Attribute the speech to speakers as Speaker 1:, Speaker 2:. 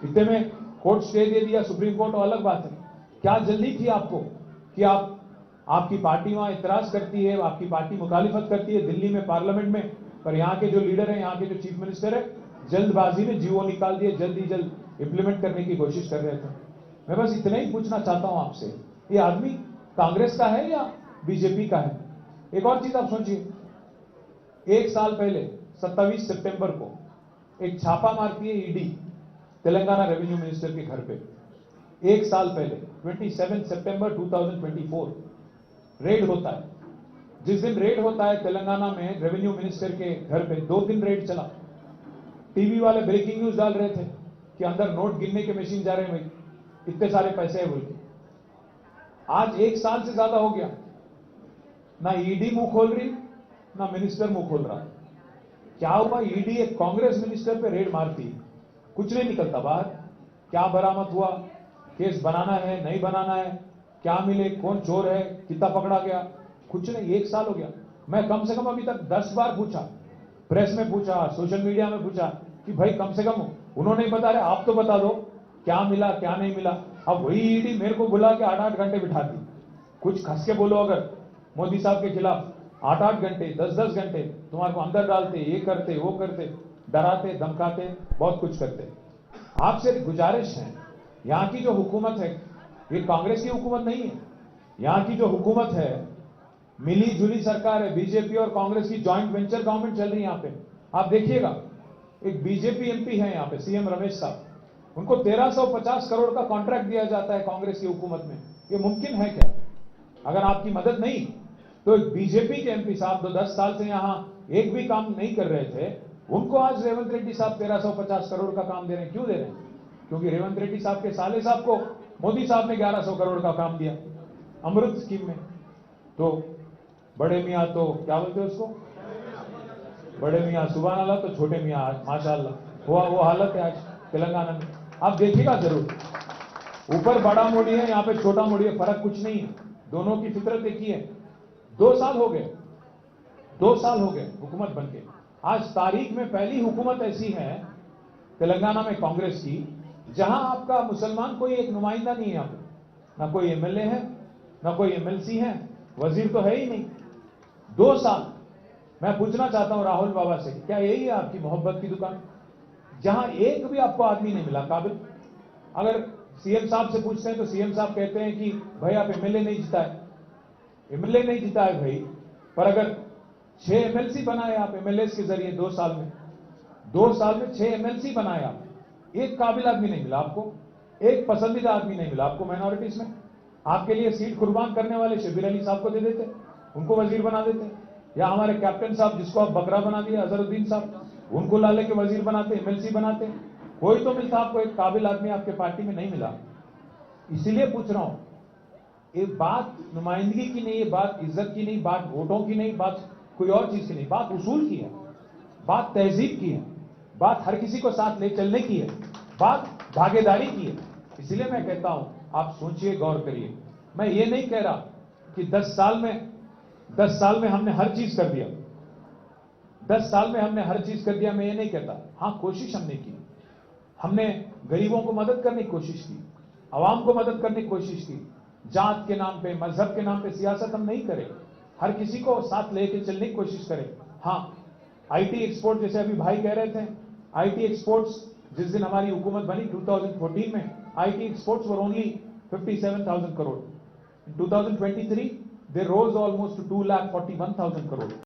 Speaker 1: इतने में court stay दे दिया सुप्रीम कोर्ट, अलग बात है। क्या जल्दी थी आपको कि आपकी पार्टी वहां इतराज करती है, आपकी पार्टी मुखालिफत करती है दिल्ली में पार्लियामेंट में, पर यहाँ के जो लीडर हैं, यहाँ के जो चीफ मिनिस्टर है, जल्दबाजी में जीवो निकाल दिए, जल्द ही जल्द इंप्लीमेंट करने की कोशिश कर रहे थे। मैं बस इतना ही पूछना चाहता हूं आपसे, ये आदमी कांग्रेस का है या बीजेपी का है? एक और चीज आप सोचिए, एक साल पहले 27 सितंबर को एक छापा मारती है ईडी तेलंगाना रेवेन्यू मिनिस्टर के घर पे। एक साल पहले 27 सितंबर 2024 रेड होता है। जिस दिन रेड होता है तेलंगाना में रेवेन्यू मिनिस्टर के घर पे, 2 दिन रेड चला। टीवी वाले ब्रेकिंग न्यूज डाल रहे थे कि अंदर नोट गिनने के मशीन जा रहे हैं, भाई इतने सारे पैसे है बोल के। आज 1 साल से ज्यादा हो गया, ना ईडी मुंह खोल रही, ना मिनिस्टर मुंह खोल रहा। क्या हुआ? ईडी एक कांग्रेस मिनिस्टर पे रेड मारती, कुछ नहीं निकलता बाहर। क्या बरामद हुआ, केस बनाना है नहीं बनाना है, क्या मिले, कौन चोर है, कितना पकड़ा गया, कुछ नहीं। 1 साल हो गया। मैं कम से कम अभी तक 10 बार पूछा, प्रेस में पूछा, सोशल मीडिया में पूछा कि भाई कम से कम, उन्होंने बता रहे, आप तो बता दो क्या मिला क्या नहीं मिला। अब वही ईडी मेरे को बुला के 8-8 घंटे बिठाती। कुछ खस के बोलो अगर मोदी साहब के खिलाफ, 8-8 घंटे 10-10 घंटे तुम्हारे को अंदर डालते, ये करते वो करते, डराते धमकाते, बहुत कुछ करते। आपसे गुजारिश है, यहां की जो हुकूमत है, ये कांग्रेस की हुकूमत नहीं है। यहां की जो हुकूमत है, मिली जुली सरकार है, बीजेपी और कांग्रेस की ज्वाइंट वेंचर गवर्नमेंट चल रही है यहां पे। आप देखिएगा, एक बीजेपी एमपी है यहां पे, सीएम रमेश साहब, उनको 1350 करोड़ का कॉन्ट्रैक्ट दिया जाता है कांग्रेस की हुकूमत में। ये मुमकिन है क्या? अगर आपकी मदद नहीं, तो एक बीजेपी के एमपी साहब जो 10 साल से यहां एक भी काम नहीं कर रहे थे, उनको आज रेवंत रेड्डी साहब 1350 करोड़ का काम दे रहे हैं। क्यों दे रहे हैं? क्योंकि रेवंत रेड्डी साहब के साले साहब को मोदी साहब ने 1100 करोड़ का काम दिया अमृत स्कीम में। तो बड़े मियाँ तो क्या बोलते हैं उसको, बड़े मियाँ सुभान अल्लाह, तो छोटे मियाँ माशाअल्लाह। वो हालत है आज तेलंगाना में। आप देखिएगा जरूर, ऊपर बड़ा मोदी है, यहाँ पे छोटा मोदी है, फर्क कुछ नहीं है, दोनों की फितरत एक ही है। 2 साल हो गए, 2 साल हो गए हुकूमत बनके। आज तारीख में पहली हुकूमत ऐसी है तेलंगाना में कांग्रेस की, जहां आपका मुसलमान कोई एक नुमाइंदा नहीं है यहाँ पे, ना कोई एमएलए है, ना कोई एमएलसी है, वजीर तो है ही नहीं। 2 साल। मैं पूछना चाहता हूं राहुल बाबा से, क्या यही है आपकी मोहब्बत की दुकान, जहां एक भी आपको आदमी नहीं मिला काबिल? अगर सीएम साहब से पूछते हैं तो सीएम साहब कहते हैं कि भाई आप एमएलए नहीं जिताए, एमएलए नहीं जिताए भाई, पर अगर 6 एमएलसी बनाए आप एमएलए के जरिए 2 साल में, 2 साल में 6 एमएलसी बनाए आप, एक काबिल आदमी नहीं मिला आपको, एक पसंदीदा आदमी नहीं मिला आपको माइनॉरिटीज में। आपके लिए सीट कुर्बान करने वाले शबीर अली साहब को दे देते, उनको वजीर बना देते, या हमारे कैप्टन साहब जिसको आप बकरा बना दिए अजहरुद्दीन साहब, उनको ला लेके वजीर बनाते, एमएलसी बनाते। कोई तो मिलता आपको, एक काबिल आदमी आपके पार्टी में नहीं मिला। इसीलिए पूछ रहा हूं, ये बात नुमाइंदगी की नहीं, ये बात इज्जत की नहीं, बात वोटों की नहीं, बात कोई और चीज की नहीं, बात उसूल की है, बात तहजीब की है, बात हर किसी को साथ ले चलने की है, बात भागीदारी की है। इसलिए मैं कहता हूं, आप सोचिए, गौर करिए। मैं ये नहीं कह रहा कि 10 साल में हमने हर चीज कर दिया, 10 साल में हमने हर चीज कर दिया, मैं ये नहीं कहता। हां, कोशिश हमने की, हमने गरीबों को मदद करने की कोशिश की, आवाम को मदद करने की कोशिश की। जात के नाम पे, मजहब के नाम पे सियासत हम नहीं करें, हर किसी को साथ लेके चलने की कोशिश करें। हां, आईटी एक्सपोर्ट, जैसे अभी भाई कह रहे थे, आईटी एक्सपोर्ट्स जिस दिन हमारी हुकूमत बनी 2014 में, IT exports were only 57,000 crore. In 2023 they rose almost to 2,41,000 crore.